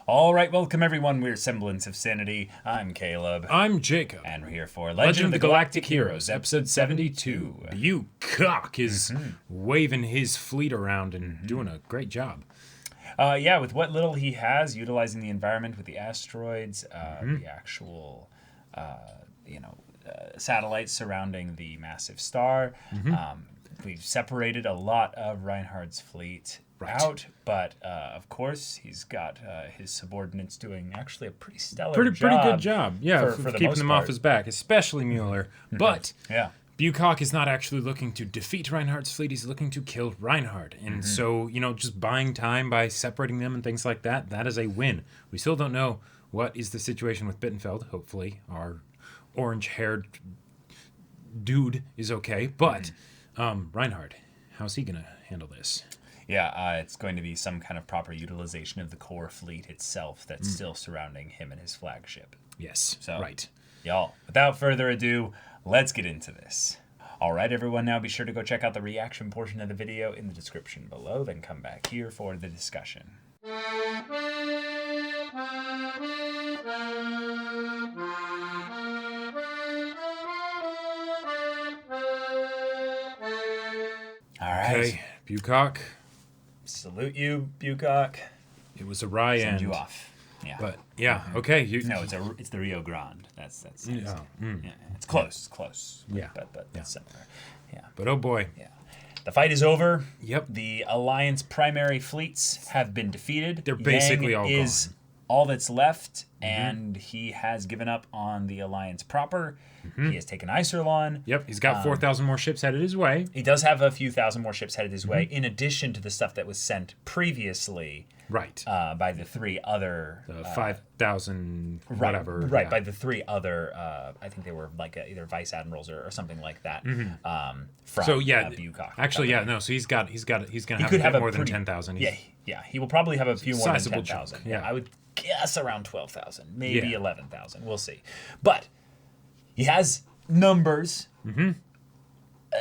All right, welcome everyone. We're Semblance of Sanity. I'm Caleb. I'm Jacob. And we're here for Legend of the Galactic Heroes, episode 72. Bucock is waving his fleet around and doing a great job. Yeah, with what little he has, utilizing the environment with the asteroids, the actual, satellites surrounding the massive star. We've separated a lot of Reinhardt's fleet out, but of course he's got his subordinates doing actually a pretty stellar Pretty good job. Yeah, for the keeping most them part. off his back, especially Mueller. But Yeah. Bucock is not actually looking to defeat Reinhardt's fleet. He's looking to kill Reinhardt. And so, just buying time by separating them and things like that, that is a win. We still don't know what is the situation with Bittenfeld. Hopefully our orange-haired dude is okay. But Reinhardt, how's he going to handle this? Yeah, it's going to be some kind of proper utilization of the core fleet itself that's still surrounding him and his flagship. Yes, So, right. Y'all, without further ado, let's get into this. All right, everyone, now be sure to go check out the reaction portion of the video in the description below, then come back here for the discussion. All right. Okay, Bucock, Salute you, Bucock. it was a wry Send end. you off. Yeah. But, yeah, okay. No, it's the Rio Grande. That's Yeah, yeah. It's close. It's close. Yeah. But it's similar. Yeah. But, oh boy. Yeah. The fight is over. Yep. The Alliance primary fleets have been defeated. They're basically Yang all is all that's left, and he has given up on the Alliance proper. He has taken Iserlon. Yep, he's got 4,000 more ships headed his way. He does have a few thousand more ships headed his way, in addition to the stuff that was sent previously Right. by the three other... 5,000 Right, whatever. right, yeah. by the three other, I think they were like either vice admirals or something like that. From So yeah, Bucock. actually, yeah, no. So he's gonna have a could bit have a more pretty- than 10,000. Yeah, he will probably have a few more than sizable 10,000. chunk, yeah. I would guess around 12,000, maybe Yeah. 11,000. We'll see. But he has numbers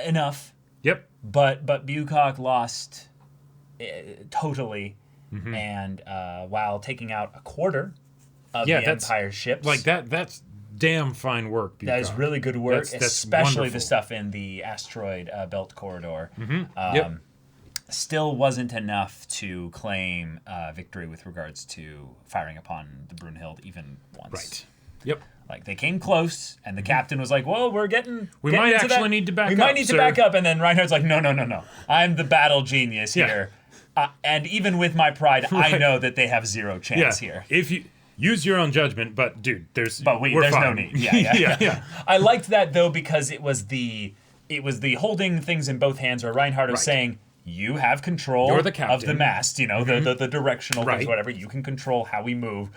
enough, Yep. but Bucock lost totally, and while taking out a quarter of Yeah, the that's- Empire's ships. Like that. That's damn fine work. That is Bucock. really good work, That's especially wonderful. the stuff in the asteroid belt corridor. Yep. Still wasn't enough to claim victory with regards to firing upon the Brunhild even once. Right. Yep. Like, they came close, and the captain was like, "Well, we're getting. We getting might into actually that. need to back We up, might need sir." to back up." And then Reinhardt's like, "No. I'm the battle genius Yeah. here, and even with my pride, I Right. know that they have zero chance Yeah. here." If you use your own judgment, but dude, we're There's fine. no need. Yeah. yeah. I liked that though because it was the holding things in both hands, where Reinhardt was Right. saying, "You have control You're the of the captain." mast, the directional things, Right. whatever. You can control how we move.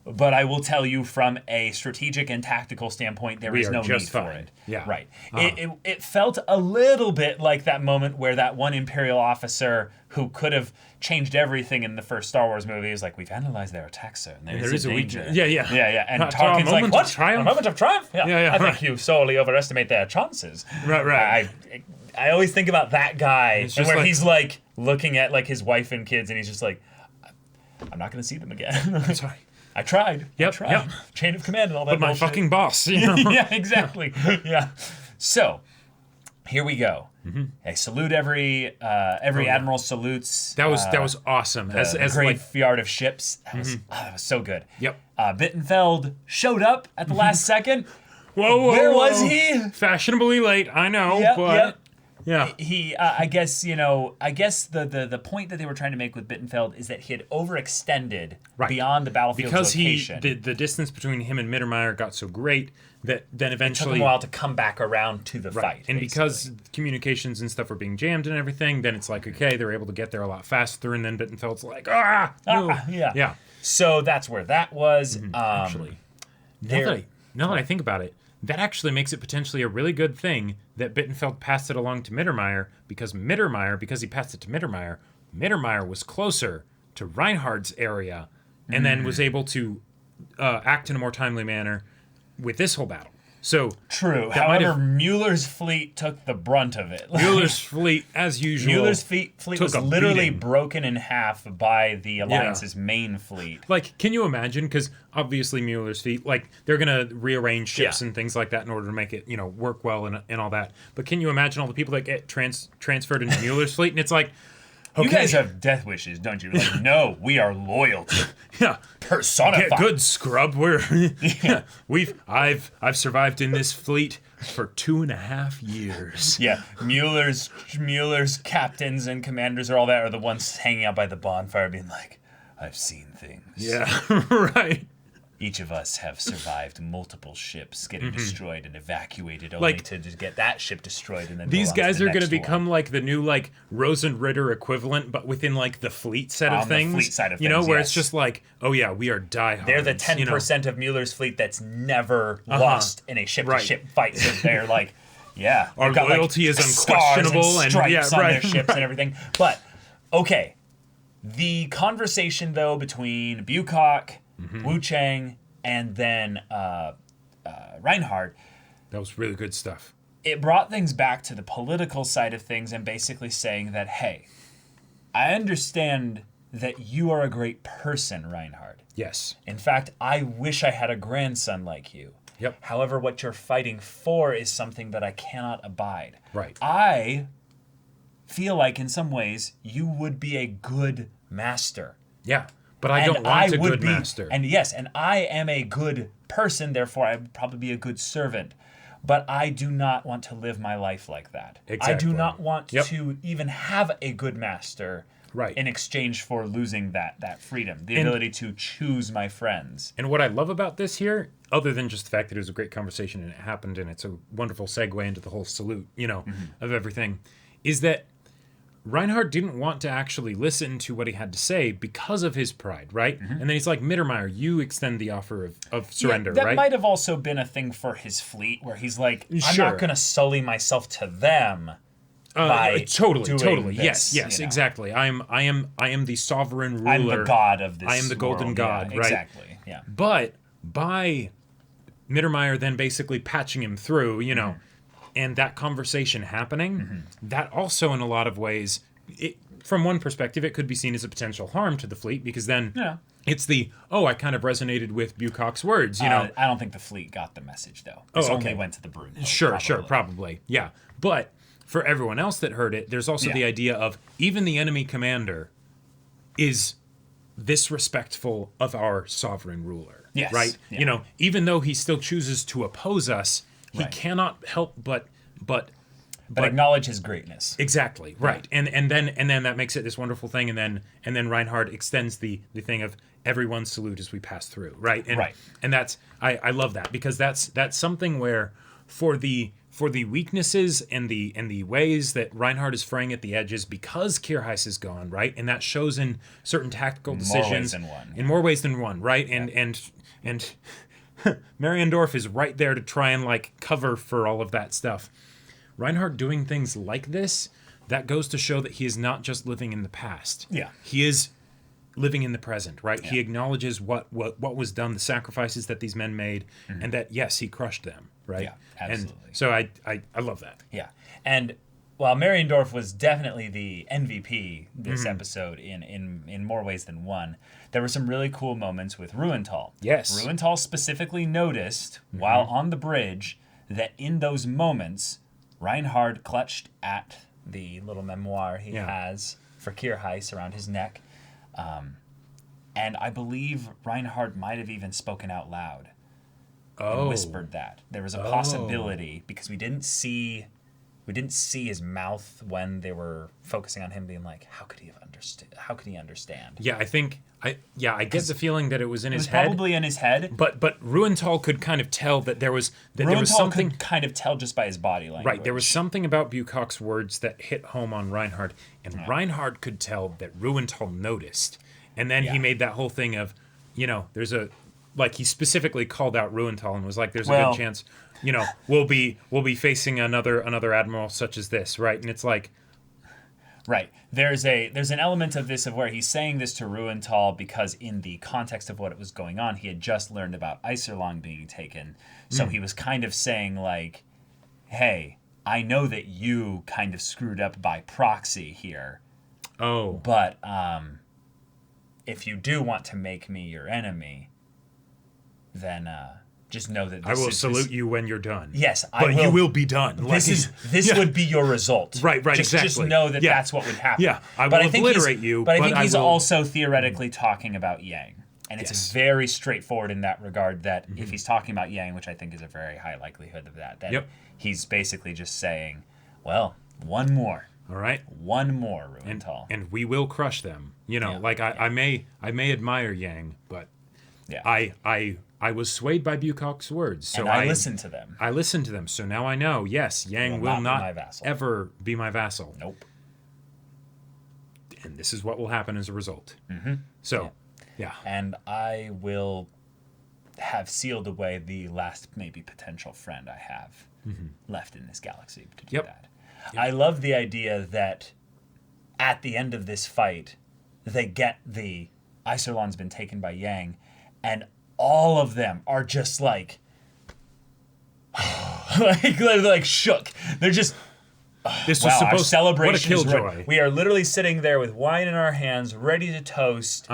But I will tell you, from a strategic and tactical standpoint, there We is are no just need for fine. it. Yeah. Right. It felt a little bit like that moment where that one Imperial officer who could have changed everything in the first Star Wars movie is like, "We've analyzed their attacks, sir, and there is a danger." Yeah. Yeah. And A Tarkin's like, moment of "What? triumph?" A moment of triumph? Yeah, I think right. you sorely overestimate their chances." Right. I always think about that guy, and just where like- he's like looking at like his wife and kids, and he's just like, "I'm not going to see them again." Sorry. I tried. Yep, I tried. yep. Chain of command and all that But my bullshit. fucking boss. You know? Yeah, exactly. Yeah. So, here we go. I salute every admiral salutes. That was awesome. The As like, graveyard of ships. That was so good. Yep. Bittenfeld showed up at the last second. whoa, Where was he? Fashionably late, I know, Yep, but yep. yeah. He, I guess the point that they were trying to make with Bittenfeld is that he had overextended Right. beyond the battlefield's Because location. the distance between him and Mittermeier got so great that then It took eventually him a while to come back around to the fight. and basically. because communications and stuff were being jammed and everything, then it's like, okay, they're able to get there a lot faster, and then Bittenfeld's like, no. yeah. So that's where that was. Actually, now that I think about it, that actually makes it potentially a really good thing that Bittenfeld passed it along to Mittermeier, because he passed it to Mittermeier was closer to Reinhardt's area, and then was able to act in a more timely manner with this whole battle. So True. that might However, have- Mueller's fleet took the brunt of it. Mueller's fleet, as usual. Mueller's fleet took was a literally beating. broken in half by the Alliance's main fleet. Like, can you imagine? Because obviously Mueller's fleet, like, they're going to rearrange ships Yeah. and things like that in order to make it, work well and all that. But can you imagine all the people that get transferred into Mueller's fleet? And it's like, You okay, guys have death wishes, don't you? Like, no, we are loyalty. yeah, Personified. get good, scrub. I've survived in this fleet for 2.5 years. Yeah, Mueller's captains and commanders are all that are the ones hanging out by the bonfire being like, I've seen things. Yeah, right. Each of us have survived multiple ships getting destroyed and evacuated only Like, to just get that ship destroyed and then These go on to guys the are going to next become one. like the new like Rosenritter equivalent, but within like the fleet set of On the things. fleet side of you know, things, where yes. it's just like, oh yeah, we are diehards. They're the 10% you know? of Mueller's fleet that's never lost in a ship-to-ship fight. So they're like, yeah. Our they've got, loyalty is scars unquestionable, and stripes yeah, on right, their ships and everything. But, okay. The conversation, though, between Bukok, Wu Chang, and then Reinhardt, That was really good stuff. it brought things back to the political side of things and basically saying that, hey, I understand that you are a great person, Reinhardt. Yes. In fact, I wish I had a grandson like you. Yep. However, what you're fighting for is something that I cannot abide. Right. I feel like in some ways you would be a good master. Yeah. But I don't want a good master. And yes, and I am a good person, therefore I would probably be a good servant. But I do not want to live my life like that. I Exactly. do not want Yep. to even have a good master Right. in exchange for losing that freedom, the ability to choose my friends. And what I love about this here, other than just the fact that it was a great conversation and it happened and it's a wonderful segue into the whole salute, of everything, is that Reinhardt didn't want to actually listen to what he had to say because of his pride, right? And then he's like, Mittermeier, you extend the offer of surrender, that right? might have also been a thing for his fleet where he's like, I'm Sure. not going to sully myself to them. by totally, doing totally. this, Yes, you know. exactly. I am the sovereign ruler. I'm the god of this I am the golden world. god, Yeah, right? Exactly, yeah. But by Mittermeier then basically patching him through, and that conversation happening, that also in a lot of ways, from one perspective, it could be seen as a potential harm to the fleet because then it's I kind of resonated with Bukok's words, I don't think the fleet got the message, though. This only went to the brood. Sure, probably. Yeah. But for everyone else that heard it, there's also the idea of even the enemy commander is disrespectful of our sovereign ruler. Yes. Right? Yeah. Even though he still chooses to oppose us, he cannot help but acknowledge his greatness. exactly. Right. And then that makes it this wonderful thing, and then Reinhardt extends the thing of everyone salute as we pass through. Right. And that's I love that because that's something where for the weaknesses and the ways that Reinhardt is fraying at the edges because Kirheis is gone, right? And that shows in certain tactical decisions. In more ways than one, right? And Mariendorf is right there to try and cover for all of that stuff. Reinhardt doing things like this, that goes to show that he is not just living in the past. Yeah. He is living in the present, right? Yeah. He acknowledges what was done, the sacrifices that these men made, and that, yes, he crushed them, right? Yeah, absolutely. And so I love that. Yeah. And while Mariendorf was definitely the MVP this episode in more ways than one, there were some really cool moments with Ruenthal. Yes. Ruenthal specifically noticed while on the bridge that in those moments, Reinhardt clutched at the little memoir he has for Kirheis around his neck. And I believe Reinhardt might have even spoken out loud and whispered that. There was a possibility because we didn't see his mouth when they were focusing on him being like, how could he understand? Yeah, I get the feeling that it was in his head. Probably in his head. But Ruenthal could kind of tell that there was Ruenthal something could kind of tell just by his body language. right. There was something about Bukok's words that hit home on Reinhardt, and Reinhardt could tell that Ruenthal noticed. And then he made that whole thing of, there's a he specifically called out Ruenthal and was like, "There's a good chance, we'll be facing another admiral such as this, right?" And it's like, Right. There's an element of this of where he's saying this to Ruental because in the context of what was going on, he had just learned about Iserlong being taken. So he was kind of saying like, hey, I know that you kind of screwed up by proxy here. Oh. But if you do want to make me your enemy, then just know that I will salute you when you're done. Yes, but you will be done. This would be your result. Right, exactly. Just know that that's what would happen. Yeah, I will obliterate you. But I think he's also theoretically talking about Yang. And it's very straightforward in that regard that if he's talking about Yang, which I think is a very high likelihood of that he's basically just saying, well, one more. All right. One more, Ruental. And we will crush them. You know, I may admire Yang, but I was swayed by Bukok's words. So and I listened to them. I listened to them. So now I know, yes, Yang will not ever be my vassal. Nope. And this is what will happen as a result. Mm-hmm. So, yeah. And I will have sealed away the last maybe potential friend I have left in this galaxy to do that. Yep. I love the idea that at the end of this fight, they get the Iserlon's been taken by Yang, and all of them are just like shook. They're just this was supposed our celebration what a killjoy. We are literally sitting there with wine in our hands, ready to toast.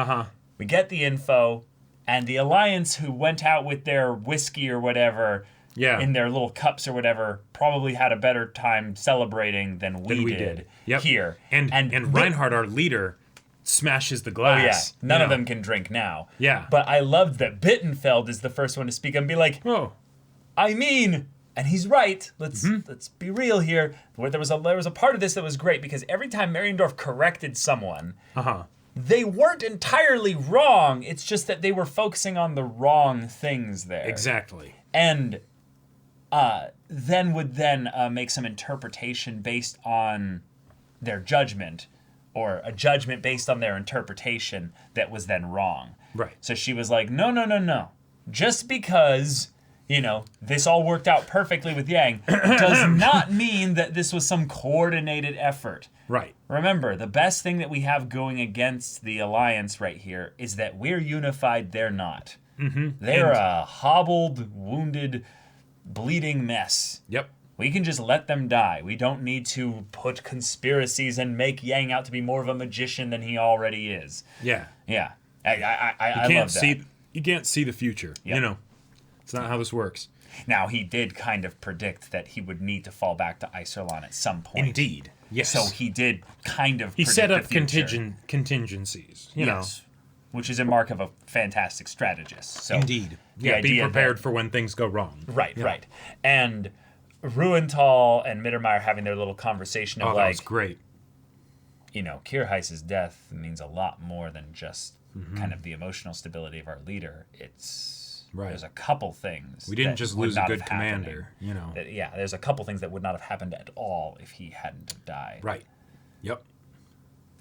We get the info, and the Alliance, who went out with their whiskey or whatever, in their little cups or whatever, probably had a better time celebrating than we did here. And Reinhardt, our leader, smashes the glass. Oh, yeah. None of them can drink now. Yeah. But I loved that Bittenfeld is the first one to speak and be like, I mean, and he's right. Let's be real here. Where there was a part of this that was great because every time Mariendorf corrected someone, they weren't entirely wrong. It's just that they were focusing on the wrong things there. Exactly. And then would make some interpretation based on their judgment, or a judgment based on their interpretation that was then wrong. Right. So she was like, no. Just because, this all worked out perfectly with Yang does not mean that this was some coordinated effort. Right. Remember, the best thing that we have going against the Alliance right here is that we're unified, they're not. They're a hobbled, wounded, bleeding mess. Yep. We can just let them die. We don't need to put conspiracies and make Yang out to be more of a magician than he already is. Yeah. Yeah. I love that. You can't see the future. Yep. It's not how this works. Now, he did kind of predict that he would need to fall back to Iserlon at some point. Indeed. Yes. So he did kind of He predict set up the future. contingencies. You know. Which is a mark of a fantastic strategist. So Indeed. Yeah, be prepared for when things go wrong. Right. And Ruental and Mittermeier having their little conversation of that was great. Kirheis's death means a lot more than just kind of the emotional stability of our leader. There's a couple things. We didn't just lose a good commander, there's a couple things that would not have happened at all if he hadn't have died. Right. Yep.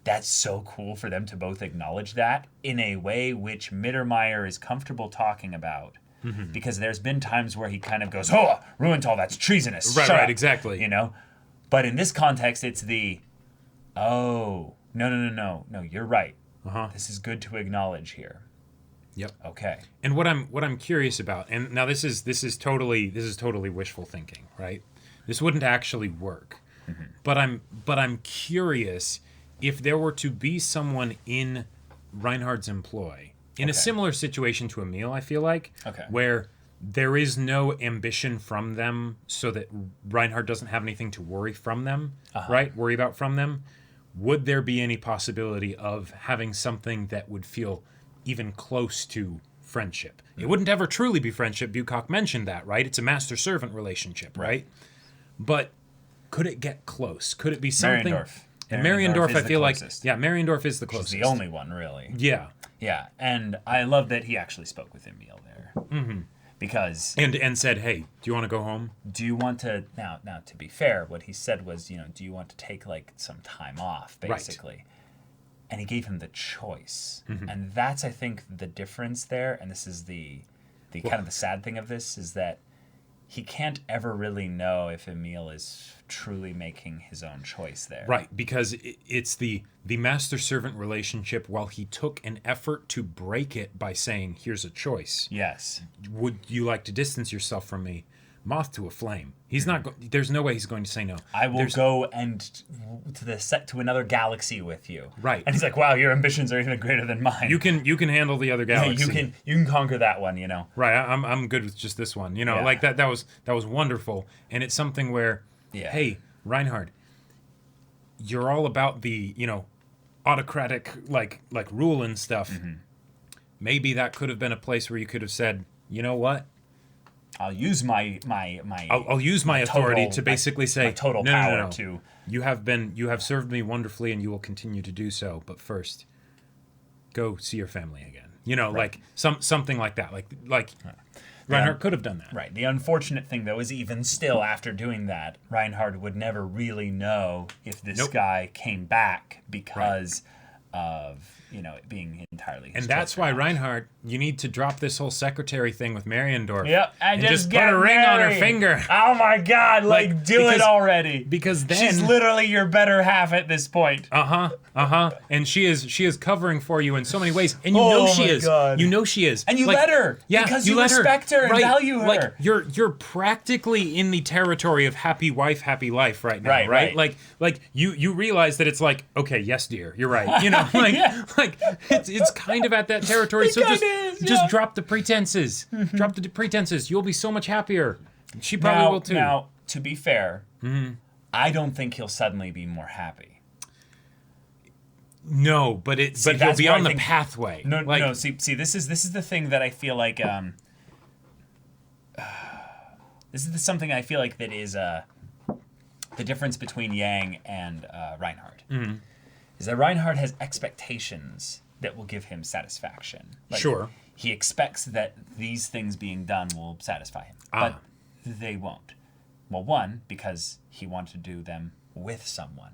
That's so cool for them to both acknowledge that in a way which Mittermeier is comfortable talking about. Because there's been times where he kind of goes, "Oh, Ruental, that's treasonous." Right, exactly. But in this context, it's no, you're right. This is good to acknowledge here. Yep. Okay. And what I'm curious about, and now this is totally wishful thinking, right? This wouldn't actually work. But I'm curious if there were to be someone in Reinhardt's employ in a similar situation to Emil, I feel like, where there is no ambition from them, so that Reinhardt doesn't have anything to worry from them, right? Worry about from them. Would there be any possibility of having something that would feel even close to friendship? It wouldn't ever truly be friendship. Bukok mentioned that, right? It's a master-servant relationship, right? But could it get close? Could it be something? And Mariendorf, I feel like, Mariendorf is the closest. She's the only one, really. Yeah. Yeah, and I love that he actually spoke with Emil there. Because... And said, hey, do you want to go home? Do you want to... Now, to be fair, what he said was, do you want to take, some time off, basically? Right. And he gave him the choice. And that's, I think, the difference there, and this is the kind of the sad thing of this, is that he can't ever really know if Emil is truly making his own choice there. Right, because it's the master-servant relationship. While he took an effort to break it by saying, here's a choice. Yes. Would you like to distance yourself from me? Moth to a flame. He's not. There's no way he's going to say no. I will go to another galaxy with you. Right. And he's like, "Wow, your ambitions are even greater than mine. You can handle the other galaxy. Yeah, you can conquer that one. You know." Right. I'm good with just this one. You know, like that was wonderful, and it's something where, hey, Reinhardt, you're all about the autocratic like rule and stuff. Mm-hmm. Maybe that could have been a place where you could have said, you know what? I'll use my I'll use my authority total, to basically say my total power to. You have served me wonderfully, and you will continue to do so. But first, go see your family again. Like something like that. Like Reinhardt could have done that. Right. The unfortunate thing, though, is even still after doing that, Reinhardt would never really know if this guy came back because of it being entirely his and that's why Reinhardt, you need to drop this whole secretary thing with Mariendorf. Yep, and just put a ring on her finger. Oh my God! Do it already. Because then she's literally your better half at this point. And she is covering for you in so many ways, and you know she is. God. You know she is. And you let her. Yeah, because you respect her and value her. Like you're practically in the territory of happy wife, happy life right now. Right. Like you realize that it's like, okay, yes, dear, you're right. Like it's kind of at that territory. So just drop the pretenses. Drop the pretenses. You'll be so much happier. She probably will too. Now, to be fair, I don't think he'll suddenly be more happy. No, but he'll be on the pathway. No. See, this is the thing that I feel like. This is something I feel like that is the difference between Yang and Reinhardt. Mm-hmm. Is that Reinhardt has expectations that will give him satisfaction. Sure. He expects that these things being done will satisfy him, but they won't. Well, one, because he wanted to do them with someone.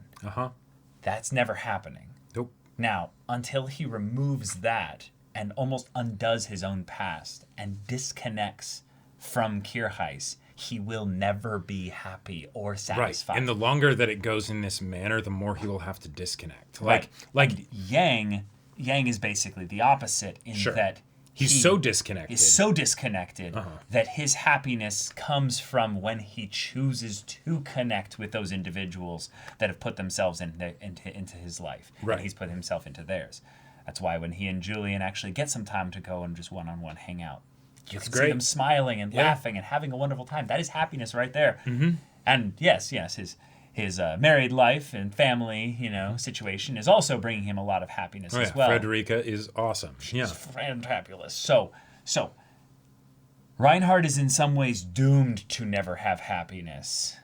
That's never happening. Nope. Now, until he removes that and almost undoes his own past and disconnects from Kierheis, he will never be happy or satisfied. Right. And the longer that it goes in this manner, the more he will have to disconnect. Like Yang is basically the opposite in that he's so disconnected. Is so disconnected that his happiness comes from when he chooses to connect with those individuals that have put themselves into his life. Right. And he's put himself into theirs. That's why when he and Julian actually get some time to go and just one-on-one hang out, you can see them smiling and laughing and having a wonderful time. That is happiness right there. Mm-hmm. And yes, his married life and family, situation is also bringing him a lot of happiness as well. Frederica is awesome. She's fantabulous. So Reinhardt is in some ways doomed to never have happiness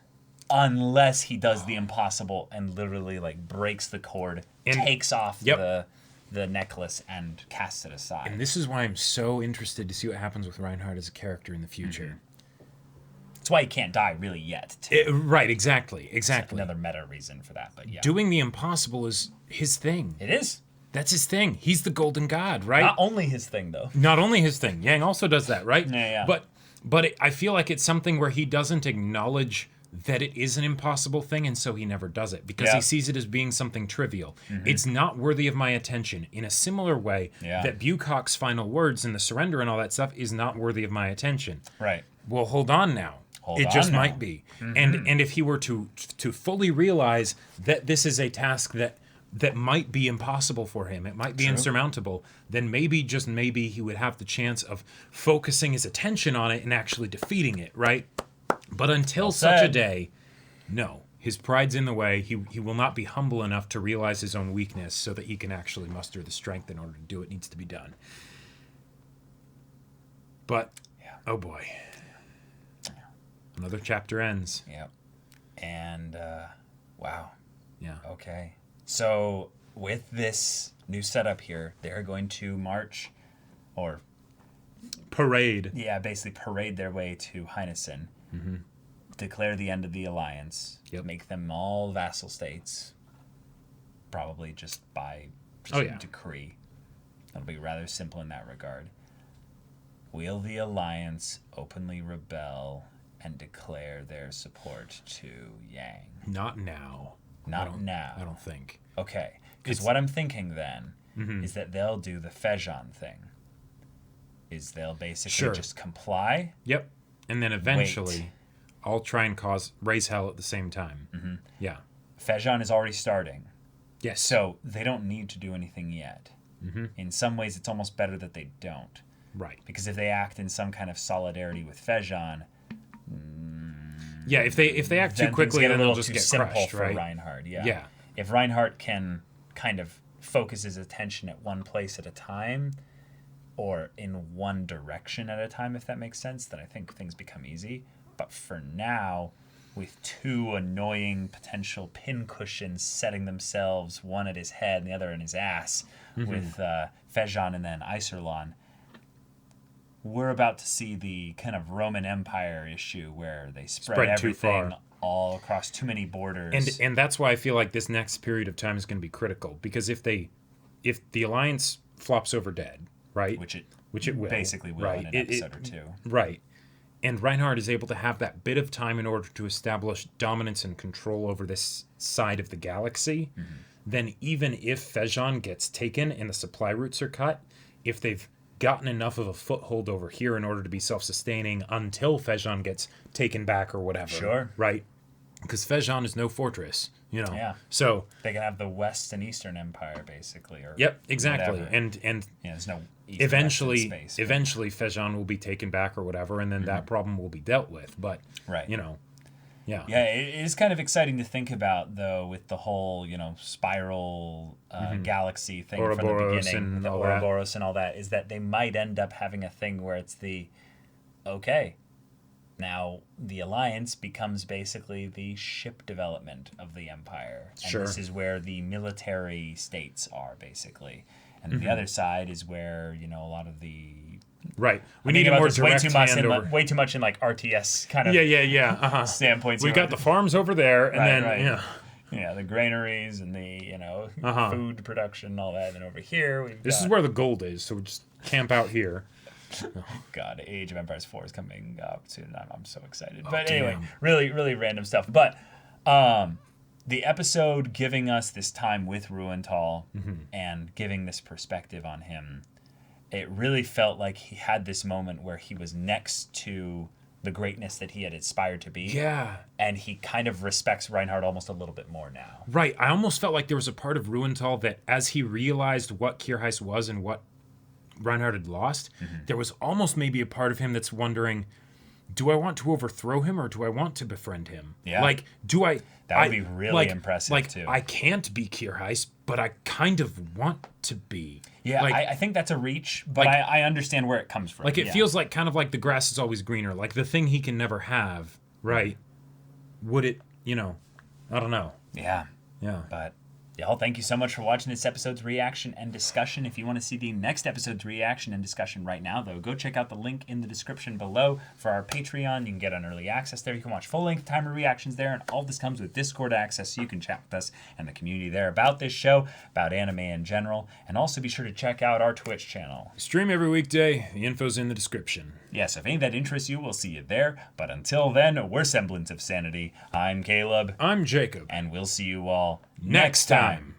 unless he does the impossible and literally breaks the cord, and takes off the necklace and casts it aside. And this is why I'm so interested to see what happens with Reinhardt as a character in the future. Mm-hmm. That's why he can't die really yet, too. Right, exactly. Another meta reason for that, but yeah. Doing the impossible is his thing. It is. That's his thing. He's the golden god, right? Not only his thing, though. Not only his thing. Yang also does that, right? Yeah. But I feel like it's something where he doesn't acknowledge that it is an impossible thing, and so he never does it because he sees it as being something trivial. Mm-hmm. It's not worthy of my attention. In a similar way that Bucock's final words and the surrender and all that stuff is not worthy of my attention. Right. Well, hold on now. It just might be. Mm-hmm. And if he were to fully realize that this is a task that might be impossible for him, it might be insurmountable, then maybe, just maybe, he would have the chance of focusing his attention on it and actually defeating it, right? But until such a day, no. His pride's in the way. He will not be humble enough to realize his own weakness so that he can actually muster the strength in order to do what needs to be done. But, oh boy. Another chapter ends. Yep. And, wow. Yeah. Okay. So, with this new setup here, they're going to march, or... parade. Yeah, basically parade their way to Heinessen. Mm-hmm. Declare the end of the alliance. Yep. Make them all vassal states. Probably just by decree. It'll be rather simple in that regard. Wheel the alliance, openly rebel, and declare their support to Yang? Not now. Not now. I don't think. Okay, because what I'm thinking then is that they'll do the Fejon thing. Is they'll basically just comply. Yep. And then eventually, I'll try and raise hell at the same time. Mm-hmm. Yeah. Fejon is already starting. Yes. So they don't need to do anything yet. Mm-hmm. In some ways, it's almost better that they don't. Right. Because if they act in some kind of solidarity with Fejon, yeah, if they act too quickly, then they'll just get crushed, for right? Reinhardt, yeah. Yeah. If Reinhardt can kind of focus his attention at one place at a time, or in one direction at a time, if that makes sense, then I think things become easy. But for now, with two annoying potential pincushions setting themselves, one at his head and the other in his ass, with Fejon and then Iserlon, we're about to see the kind of Roman Empire issue where they spread everything all across too many borders. And that's why I feel like this next period of time is going to be critical, because if the alliance flops over dead, right? Which it will. Basically will in an episode or two. Right. And Reinhardt is able to have that bit of time in order to establish dominance and control over this side of the galaxy, then even if Fejon gets taken and the supply routes are cut, if they've gotten enough of a foothold over here in order to be self-sustaining until Fejon gets taken back or whatever. Sure. Right? Because Fejon is no fortress, Yeah. So they can have the West and Eastern Empire, basically. Or yep, exactly. whatever. And there's no East eventually, space, eventually Fejon will be taken back or whatever, and then that problem will be dealt with. But right. Yeah. Yeah, it is kind of exciting to think about, though, with the whole, spiral galaxy thing from the beginning, the Ouroboros and all that, is that they might end up having a thing where it's now the Alliance becomes basically the ship development of the Empire. And this is where the military states are, basically. And the other side is where, a lot of the... Right. We need a more direct hand over... way too much in like RTS kind of standpoints. We've got the farms over there, and then the granaries and the food production and all that. And then over here this is where the gold is, so we just camp out here. Oh God, Age of Empires 4 is coming up soon. I'm so excited. But anyway, really, really random stuff. But the episode giving us this time with Ruental and giving this perspective on him, it really felt like he had this moment where he was next to the greatness that he had aspired to be. Yeah. And he kind of respects Reinhardt almost a little bit more now. Right. I almost felt like there was a part of Ruental that as he realized what Kierheist was and what Reinhardt had lost, there was almost maybe a part of him that's wondering, do I want to overthrow him or do I want to befriend him? Yeah. Like, do I... That would be really impressive, too. I can't be Kierheist, but I kind of want to be. Yeah, I think that's a reach, but I understand where it comes from. Like, it feels like kind of like the grass is always greener. Like, the thing he can never have, right? Would it, I don't know. Yeah. Yeah. But... y'all, thank you so much for watching this episode's reaction and discussion. If you want to see the next episode's reaction and discussion right now, though, go check out the link in the description below for our Patreon. You can get on early access there. You can watch full-length timer reactions there, and all of this comes with Discord access, so you can chat with us and the community there about this show, about anime in general, and also be sure to check out our Twitch channel. Stream every weekday. The info's in the description. Yes, if any of that interests you, we'll see you there. But until then, we're Semblance of Sanity. I'm Caleb. I'm Jacob. And we'll see you all next time.